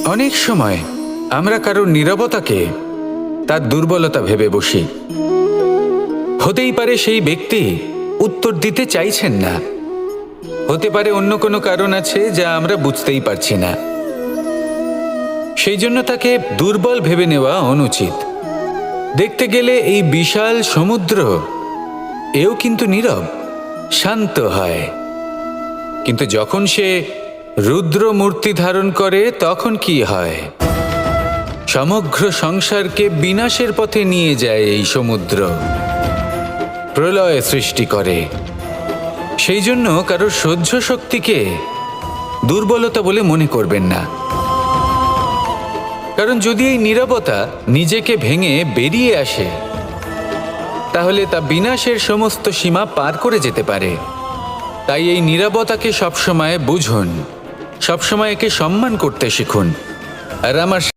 অনেক সময় আমরা কারোর নীরবতাকে তার দুর্বলতা ভেবে বসি। হতেই পারে সেই ব্যক্তি উত্তর দিতে চাইছেন না, হতে পারে অন্য কোনো কারণ আছে যা আমরা বুঝতেই পারছি না। সেই জন্য তাকে দুর্বল ভেবে নেওয়া অনুচিত। দেখতে গেলে এই বিশাল সমুদ্র এও কিন্তু নীরব, শান্ত হয়। কিন্তু যখন সে রুদ্র মূর্তি ধারণ করে তখন কি হয়? সমগ্র সংসারকে বিনাশের পথে নিয়ে যায় এই সমুদ্র, প্রলয় সৃষ্টি করে। সেই জন্য কারোর সহ্য শক্তিকে দুর্বলতা বলে মনে করবেন না। কারণ যদি এই নীরবতা নিজেকে ভেঙে বেরিয়ে আসে, তাহলে তা বিনাশের সমস্ত সীমা পার করে যেতে পারে। তাই এই নীরবতাকে সবসময় বুঝুন, সবসময় একে সম্মান করতে শিখুন। আর আমার